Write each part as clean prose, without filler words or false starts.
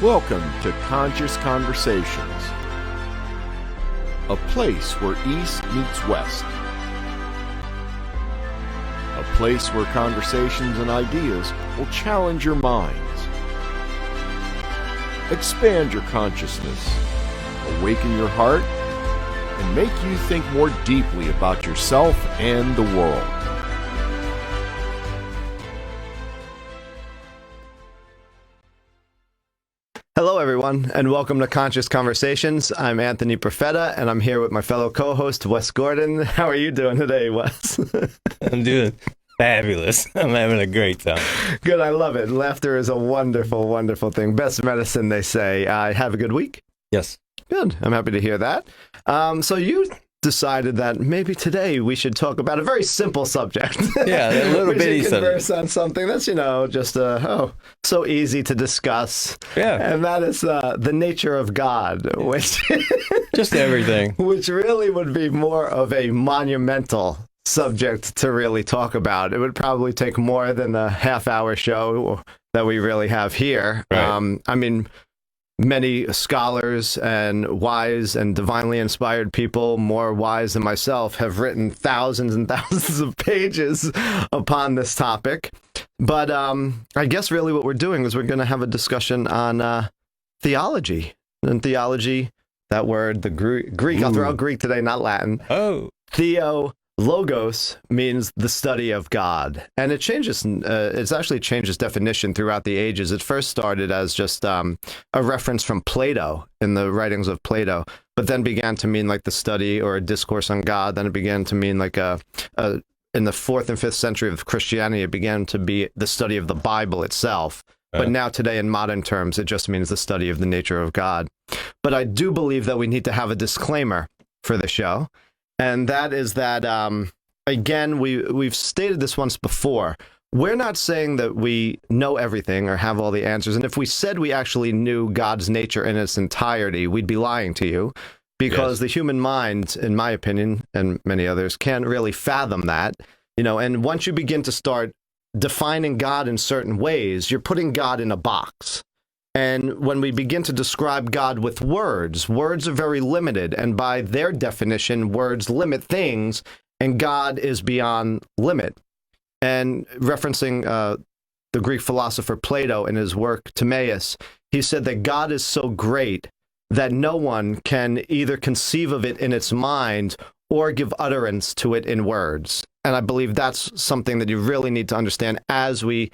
Welcome to Conscious Conversations, a place where East meets West, a place where conversations and ideas will challenge your minds, expand your consciousness, awaken your heart, and make you think more deeply about yourself and the world. Hello, everyone, and welcome to Conscious Conversations. I'm Anthony Profeta, and I'm here with my fellow co-host, Wes Gordon. How are you doing today, Wes? I'm doing fabulous. I'm having a great time. Good, I love it. Laughter is a wonderful, wonderful thing. Best medicine, they say. Have a good week? Yes. Good. I'm happy to hear that. So you decided that maybe today we should talk about a very simple subject. Yeah, a little bitty we should converse subject on something that's, just so easy to discuss. Yeah. And that is the nature of God, which just everything. Which really would be more of a monumental subject to really talk about. It would probably take more than the half-hour show that we really have here. Right. Many scholars and wise and divinely inspired people, more wise than myself, have written thousands and thousands of pages upon this topic. But I guess really what we're doing is we're going to have a discussion on theology. And theology, that word, the Greek, I'll throw out Greek today, not Latin. Oh. Logos means the study of God, and it changes. It's actually changed its definition throughout the ages. It first started as just a reference from Plato in the writings of Plato, but then began to mean like the study or a discourse on God. Then it began to mean like in the 4th and 5th century of Christianity, it began to be the study of the Bible itself. But now today, in modern terms, it just means the study of the nature of God. But I do believe that we need to have a disclaimer for the show. And that is that, again, we've stated this once before. We're not saying that we know everything or have all the answers. And if we said we actually knew God's nature in its entirety, we'd be lying to you, because the human mind, in my opinion, and many others, can't really fathom that. And once you begin to start defining God in certain ways, you're putting God in a box. And when we begin to describe God with words are very limited. And by their definition, words limit things, and God is beyond limit. And referencing the Greek philosopher Plato in his work Timaeus, he said that God is so great that no one can either conceive of it in its mind or give utterance to it in words. And I believe that's something that you really need to understand as we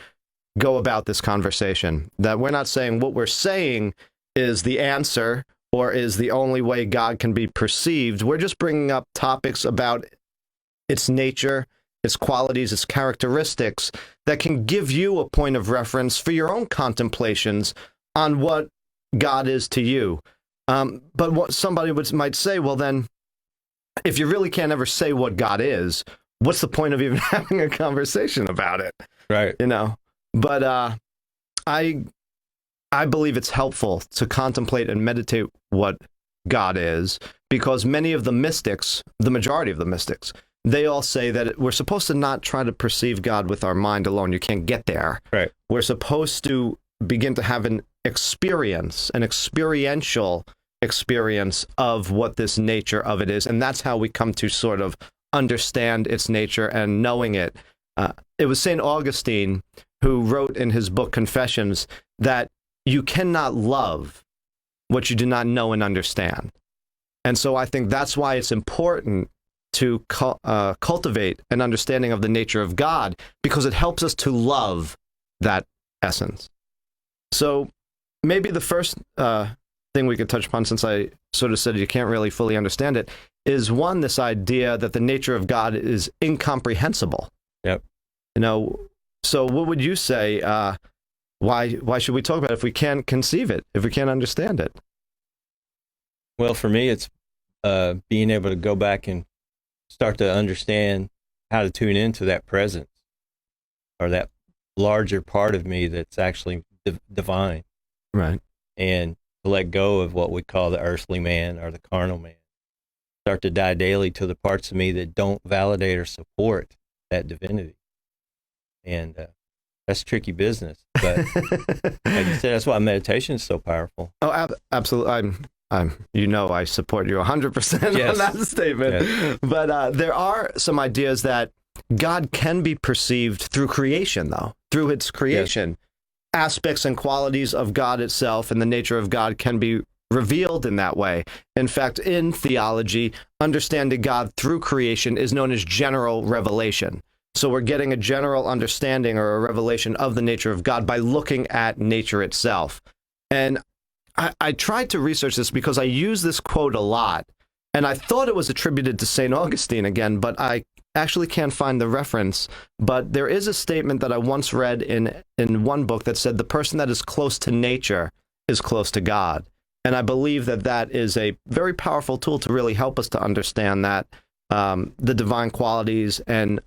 go about this conversation, that we're not saying what we're saying is the answer or is the only way God can be perceived. We're just bringing up topics about its nature, its qualities, its characteristics that can give you a point of reference for your own contemplations on what God is to you. But what somebody might say, well, then, if you really can't ever say what God is, what's the point of even having a conversation about it? Right. But I believe it's helpful to contemplate and meditate what God is, because many of the mystics, the majority of the mystics, they all say that we're supposed to not try to perceive God with our mind alone. You can't get there. Right. We're supposed to begin to have an experiential experience of what this nature of it is. And that's how we come to sort of understand its nature and knowing it. It was St. Augustine who wrote in his book Confessions that you cannot love what you do not know and understand. And so I think that's why it's important to cultivate an understanding of the nature of God, because it helps us to love that essence. So maybe the first thing we could touch upon, since I sort of said you can't really fully understand it, is one, this idea that the nature of God is incomprehensible. Yep. So what would you say, why should we talk about it if we can't conceive it, if we can't understand it? Well, for me, it's being able to go back and start to understand how to tune into that presence, or that larger part of me that's actually divine. Right. And to let go of what we call the earthly man or the carnal man. Start to die daily to the parts of me that don't validate or support that divinity. And that's tricky business. But like you said, that's why meditation is so powerful. Oh, absolutely. I support you 100% Yes. on that statement. Yes. But there are some ideas that God can be perceived through creation, though, through its creation. Yes. Aspects and qualities of God itself and the nature of God can be revealed in that way. In fact, in theology, understanding God through creation is known as general revelation. So we're getting a general understanding or a revelation of the nature of God by looking at nature itself. And I tried to research this because I use this quote a lot, and I thought it was attributed to St. Augustine again, but I actually can't find the reference. But there is a statement that I once read in one book that said the person that is close to nature is close to God. And I believe that that is a very powerful tool to really help us to understand that the divine qualities and,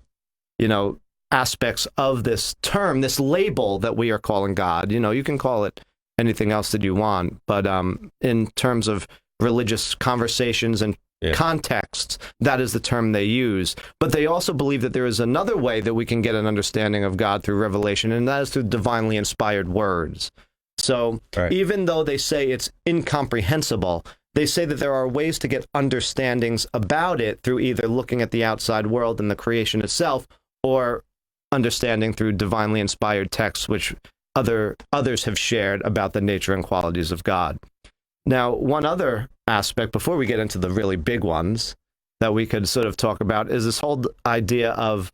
aspects of this term, this label that we are calling God. You can call it anything else that you want, but in terms of religious conversations and contexts, that is the term they use. But they also believe that there is another way that we can get an understanding of God through revelation, and that is through divinely inspired words. So even though they say it's incomprehensible, they say that there are ways to get understandings about it through either looking at the outside world and the creation itself, or understanding through divinely inspired texts, which others have shared about the nature and qualities of God. Now, one other aspect, before we get into the really big ones that we could sort of talk about, is this whole idea of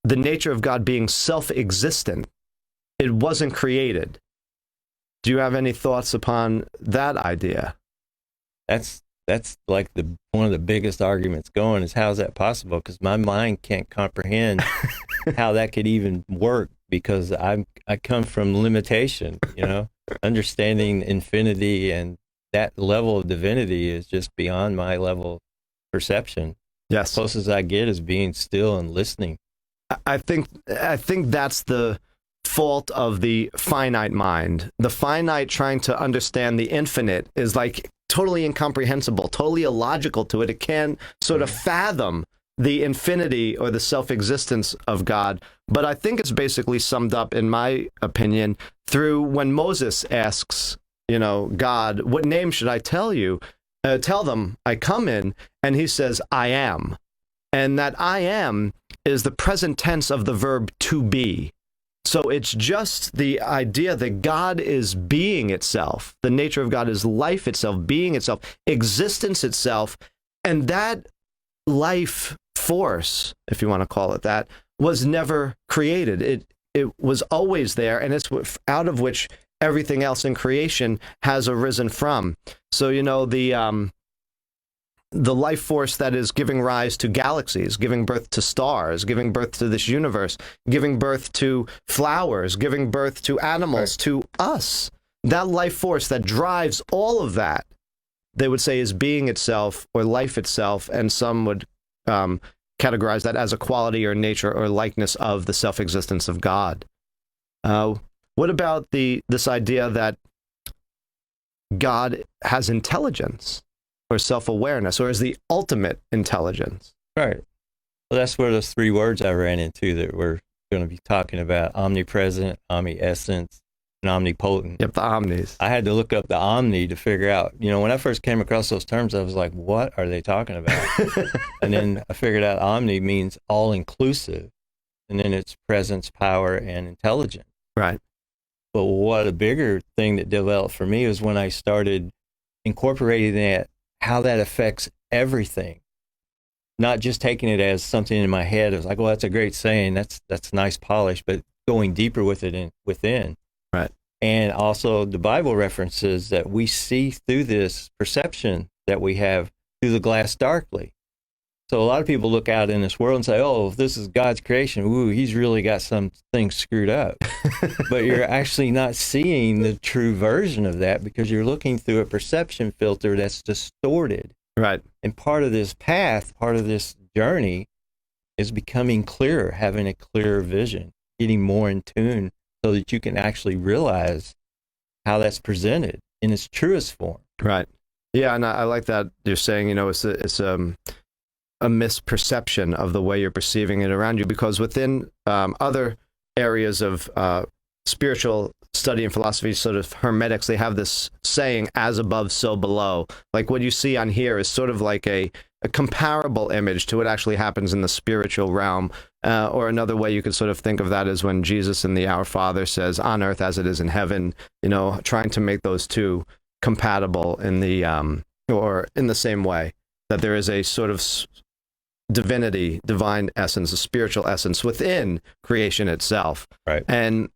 the nature of God being self-existent. It wasn't created. Do you have any thoughts upon that idea? That's like one of the biggest arguments going is, how is that possible? Because my mind can't comprehend how that could even work, because I come from limitation, understanding infinity and that level of divinity is just beyond my level of perception. Yes. As close as I get is being still and listening. I think that's the fault of the finite mind. The finite trying to understand the infinite is like totally incomprehensible, totally illogical to it. It can't sort of fathom the infinity or the self-existence of God. But I think it's basically summed up, in my opinion, through when Moses asks, God, what name should I tell you? Tell them I come in, and he says, I am. And that I am is the present tense of the verb to be. So it's just the idea that God is being itself. The nature of God is life itself, being itself, existence itself. And that life force, if you want to call it that, was never created. It was always there, and it's out of which everything else in creation has arisen from. So, the life force that is giving rise to galaxies, giving birth to stars, giving birth to this universe, giving birth to flowers, giving birth to animals, to us. That life force that drives all of that, they would say, is being itself or life itself, and some would categorize that as a quality or nature or likeness of the self-existence of God. What about this idea that God has intelligence or self-awareness, or is the ultimate intelligence? Right. Well, that's where those three words I ran into that we're going to be talking about: omnipresent, omniscience, and omnipotent. Yep, the omnis. I had to look up the omni to figure out, when I first came across those terms, I was like, what are they talking about? And then I figured out omni means all-inclusive, and then it's presence, power, and intelligence. Right. But what a bigger thing that developed for me was when I started incorporating that, how that affects everything, not just taking it as something in my head. It was like, well, that's a great saying. That's nice polish, but going deeper with it within. Right. And also the Bible references that we see through this perception that we have through the glass darkly. So a lot of people look out in this world and say, oh, if this is God's creation, ooh, he's really got some things screwed up. But you're actually not seeing the true version of that, because you're looking through a perception filter that's distorted. Right. And part of this path, part of this journey is becoming clearer, having a clearer vision, getting more in tune so that you can actually realize how that's presented in its truest form. Right. Yeah, and I like that you're saying, it's a misperception of the way you're perceiving it around you, because within other areas of spiritual study and philosophy, sort of Hermetics, they have this saying, as above, so below. Like what you see on here is sort of like a comparable image to what actually happens in the spiritual realm. Or another way you could sort of think of that is when Jesus in the Our Father says, on earth as it is in heaven, trying to make those two compatible in the, or in the same way, that there is a sort of divinity, divine essence, a spiritual essence within creation itself. Right. And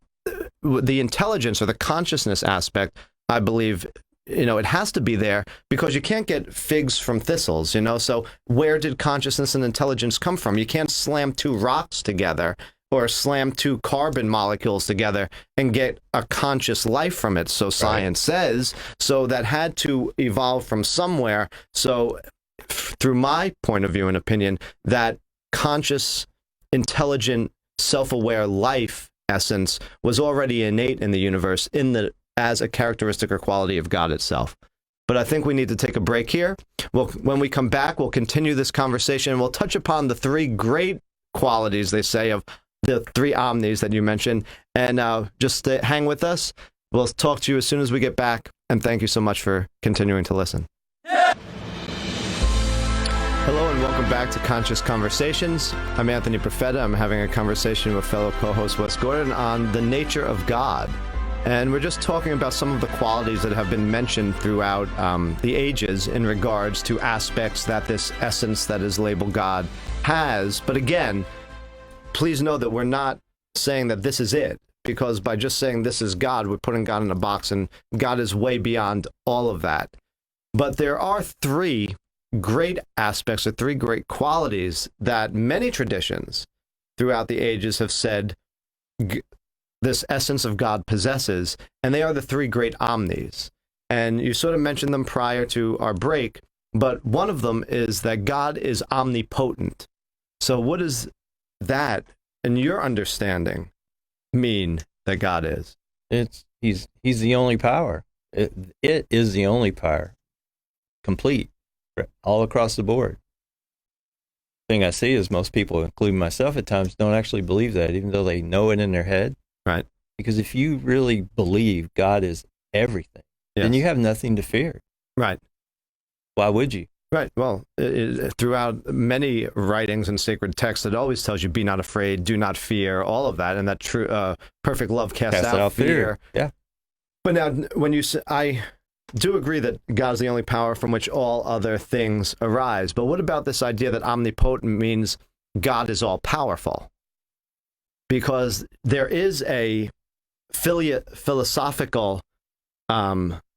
the intelligence or the consciousness aspect, I believe, it has to be there because you can't get figs from thistles, So where did consciousness and intelligence come from? You can't slam two rocks together or slam two carbon molecules together and get a conscious life from it, so science says. So that had to evolve from somewhere. So through my point of view and opinion, that conscious, intelligent, self-aware life essence was already innate in the universe as a characteristic or quality of God itself. But I think we need to take a break here. When we come back, we'll continue this conversation and we'll touch upon the three great qualities, they say, of the three omnis that you mentioned. And just hang with us. We'll talk to you as soon as we get back. And thank you so much for continuing to listen. Hello and welcome back to Conscious Conversations. I'm Anthony Profeta. I'm having a conversation with fellow co-host Wes Gordon on the nature of God. And we're just talking about some of the qualities that have been mentioned throughout the ages in regards to aspects that this essence that is labeled God has. But again, please know that we're not saying that this is it, because by just saying this is God, we're putting God in a box, and God is way beyond all of that. But there are three great aspects or three great qualities that many traditions throughout the ages have said this essence of God possesses, and they are the three great omnis. And you sort of mentioned them prior to our break, but one of them is that God is omnipotent. So what does that, in your understanding, mean that God is? He's the only power. It is the only power, complete, all across the board. Thing I see is most people, including myself at times, don't actually believe that, even though they know it in their head. Right. Because if you really believe God is everything, then you have nothing to fear. Right. Why would you? Right. Well, throughout many writings and sacred texts, it always tells you, be not afraid, do not fear, all of that. And that true, perfect love casts out fear. Yeah. But now, when you say, I do agree that God is the only power from which all other things arise. But what about this idea that omnipotent means God is all powerful? Because there is a philosophical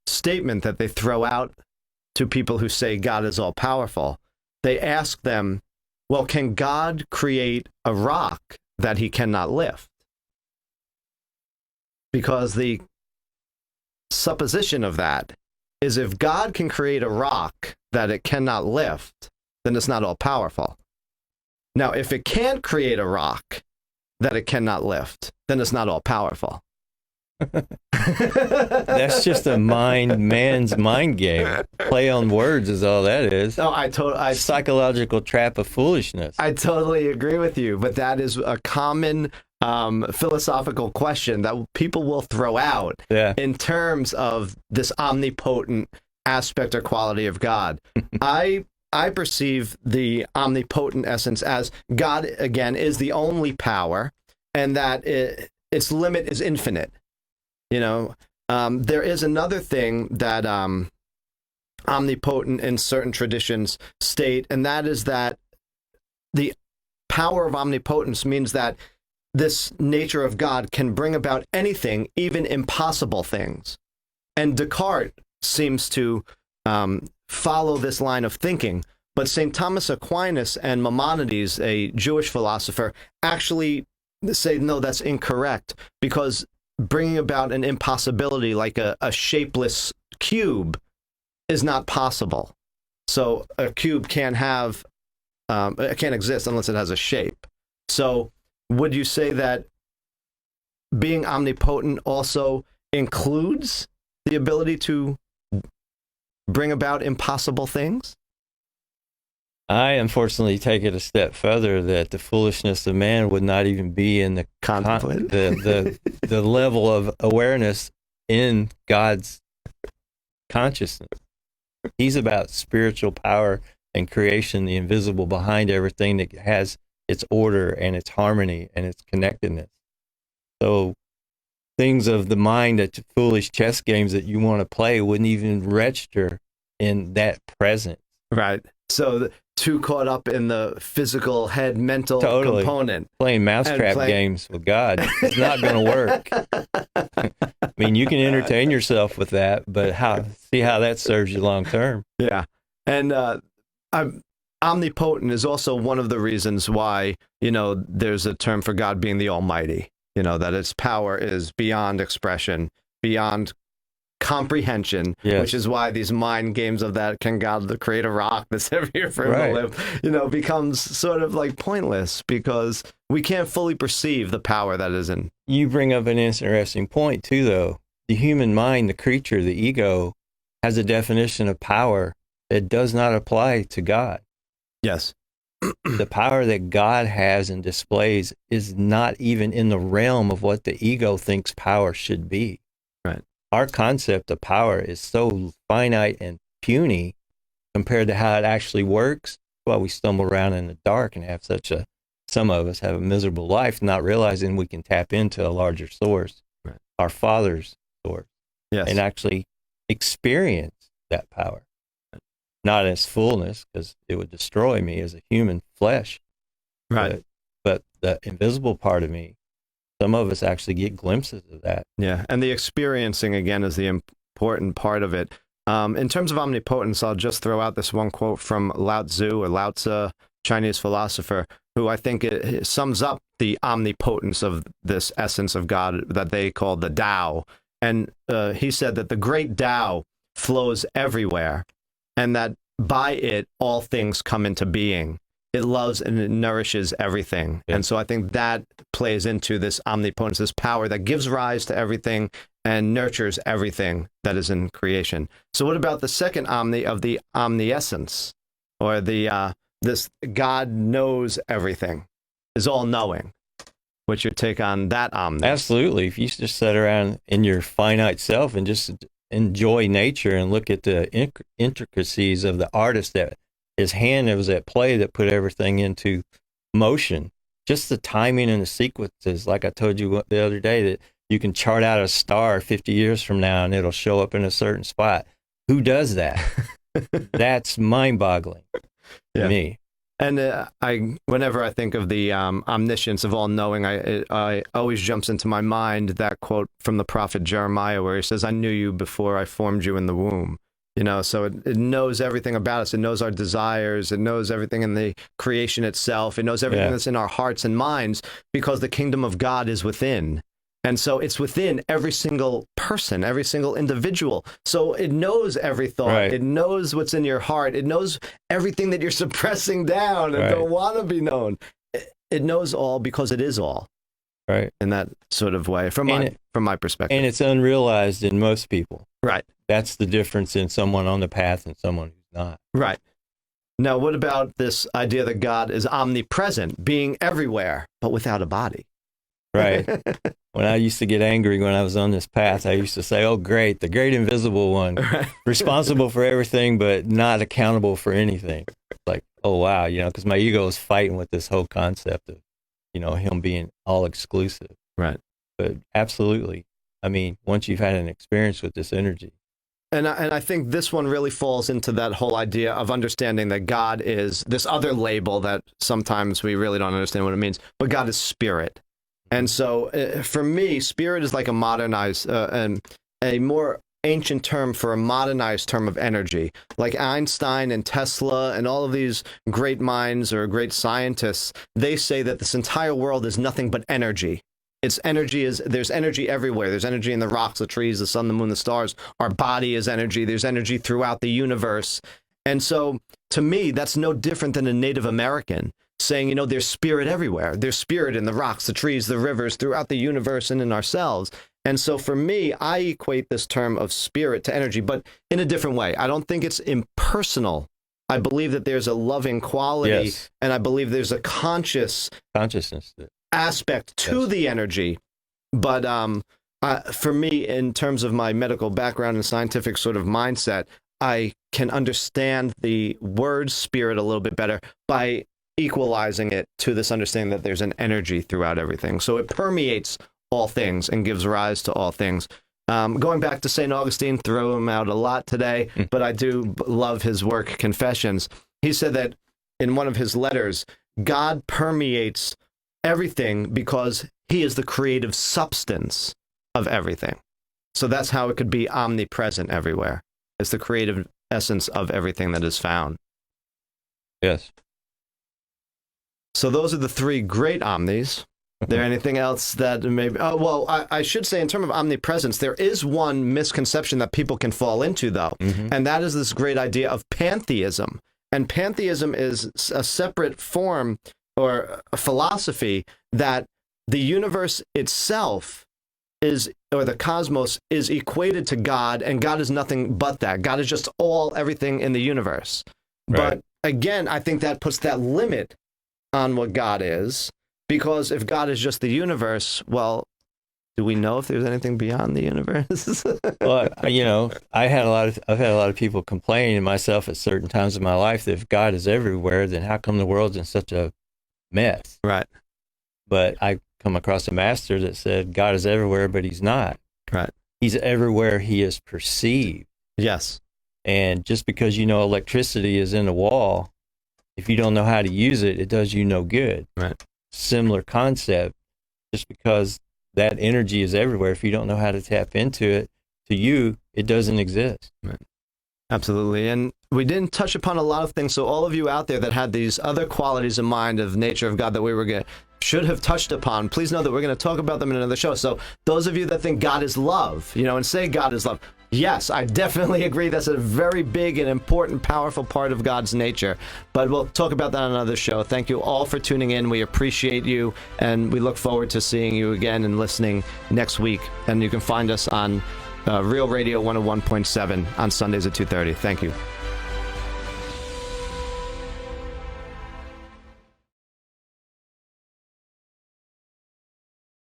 statement that they throw out to people who say God is all powerful. They ask them, well, can God create a rock that he cannot lift? Because the supposition of that is, if God can create a rock that it cannot lift, then it's not all powerful. Now, if it can't create a rock that it cannot lift, then it's not all powerful. That's just a man's mind game. Play on words is all that is. No, psychological trap of foolishness. I totally agree with you, but that is a common philosophical question that people will throw out in terms of this omnipotent aspect or quality of God. I perceive the omnipotent essence as God, again, is the only power, and that its limit is infinite. There is another thing that omnipotent in certain traditions state, and that is that the power of omnipotence means that this nature of God can bring about anything, even impossible things. And Descartes seems to follow this line of thinking. But St. Thomas Aquinas and Maimonides, a Jewish philosopher, actually say, no, that's incorrect, because bringing about an impossibility like a shapeless cube is not possible. So a cube can't exist unless it has a shape. So would you say that being omnipotent also includes the ability to bring about impossible things? I unfortunately take it a step further that the foolishness of man would not even be in the Contemplate. the level of awareness in God's consciousness. He's about spiritual power and creation, the invisible behind everything that has its order and its harmony and its connectedness. So things of the mind, that foolish chess games that you want to play, wouldn't even register in that presence. Right. So too caught up in the physical head mental Totally. component. Playing mousetrap games with God is not going to work. I mean, you can entertain yourself with that, but see how that serves you long term. Yeah. And omnipotent is also one of the reasons why, there's a term for God being the Almighty, that its power is beyond expression, beyond comprehension, Yes. which is why these mind games of that, can God create a rock that's heavier for him to live, becomes sort of like pointless, because we can't fully perceive the power that is in. You bring up an interesting point too, though. The human mind, the creature, the ego, has a definition of power that does not apply to God. Yes. The power that God has and displays is not even in the realm of what the ego thinks power should be. Right. Our concept of power is so finite and puny compared to how it actually works. That's why we stumble around in the dark and have some of us have a miserable life, not realizing we can tap into a larger source, right, our Father's source, yes, and actually experience that power. Not in its fullness, because it would destroy me as a human flesh. Right. But the invisible part of me, some of us actually get glimpses of that. Yeah. And the experiencing, again, is the important part of it. In terms of omnipotence, I'll just throw out this one quote from Lao Tzu, or Lao Tzu, Chinese philosopher, who I think it sums up the omnipotence of this essence of God that they call the Tao. And he said that the great Tao flows everywhere, and that by it, all things come into being. It loves and it nourishes everything. Yeah. And so I think that plays into this omnipotence, this power that gives rise to everything and nurtures everything that is in creation. So what about the second omni of the omniscience, or the this God knows everything, is all-knowing? What's your take on that omni? Absolutely. If you just sit around in your finite self and just enjoy nature and look at the intricacies of the artist, that his hand was at play that put everything into motion, just the timing and the sequences, like I told you the other day, that you can chart out a star 50 years from now and it'll show up in a certain spot. Who does that? That's mind-boggling to me. And whenever I think of the omniscience of all-knowing, I always jumps into my mind that quote from the prophet Jeremiah, where he says, "I knew you before I formed you in the womb." So it knows everything about us. It knows our desires. It knows everything in the creation itself. It knows everything that's in our hearts and minds, because the kingdom of God is within. And so it's within every single person, every single individual. So it knows every thought. Right. It knows what's in your heart. It knows everything that you're suppressing down and don't want to be known. It knows all because it is all. Right. In that sort of way, from my perspective. And it's unrealized in most people. Right. That's the difference in someone on the path and someone who's not. Right. Now, what about this idea that God is omnipresent, being everywhere, but without a body? Right. When I used to get angry when I was on this path, I used to say, "Oh, great, the great invisible one, responsible for everything, but not accountable for anything." Like, oh, wow, because my ego is fighting with this whole concept of, him being all exclusive. Right. But absolutely. I mean, once you've had an experience with this energy. And I think this one really falls into that whole idea of understanding that God is this other label that sometimes we really don't understand what it means, but God is spirit. And so for me, spirit is like a modernized, and a more ancient term for a modernized term of energy. Like Einstein and Tesla and all of these great minds or great scientists, they say that this entire world is nothing but energy. There's energy everywhere. There's energy in the rocks, the trees, the sun, the moon, the stars. Our body is energy. There's energy throughout the universe. And so to me, that's no different than a Native American saying, there's spirit everywhere. There's spirit in the rocks, the trees, the rivers, throughout the universe and in ourselves. And so for me, I equate this term of spirit to energy, but in a different way. I don't think it's impersonal. I believe that there's a loving quality, Yes. and I believe there's a consciousness aspect to Yes. the energy. But for me, in terms of my medical background and scientific sort of mindset, I can understand the word spirit a little bit better by equalizing it to this understanding that there's an energy throughout everything. So it permeates all things and gives rise to all things. Going back to St. Augustine, throw him out a lot today, but I do love his work, Confessions. He said that in one of his letters, God permeates everything because he is the creative substance of everything. So that's how it could be omnipresent everywhere. It's the creative essence of everything that is found. Yes. So those are the three great omnis. There anything else that maybe... Oh, well, I should say in terms of omnipresence, there is one misconception that people can fall into, though, and that is this great idea of pantheism. And pantheism is a separate form or a philosophy that the universe itself is, or the cosmos, is equated to God, and God is nothing but that. God is just everything in the universe. Right. But again, I think that puts that limit on what God is, because if God is just the universe, well, do we know if there's anything beyond the universe? Well, I've had a lot of people complain, and myself at certain times in my life, that if God is everywhere, then how come the world's in such a mess? Right. But I come across a master that said God is everywhere, but he's not. Right. He's everywhere he is perceived. Yes. And just because electricity is in the wall, if you don't know how to use it, it does you no good. Right. Similar concept. Just because that energy is everywhere, if you don't know how to tap into it, to you, it doesn't exist. Right. Absolutely. And we didn't touch upon a lot of things. So all of you out there that had these other qualities in mind of nature of God that we should have touched upon, please know that we're going to talk about them in another show. So those of you that think God is love, and say God is love, yes, I definitely agree. That's a very big and important, powerful part of God's nature. But we'll talk about that on another show. Thank you all for tuning in. We appreciate you, and we look forward to seeing you again and listening next week. And you can find us on Real Radio 101.7 on Sundays at 2:30. Thank you.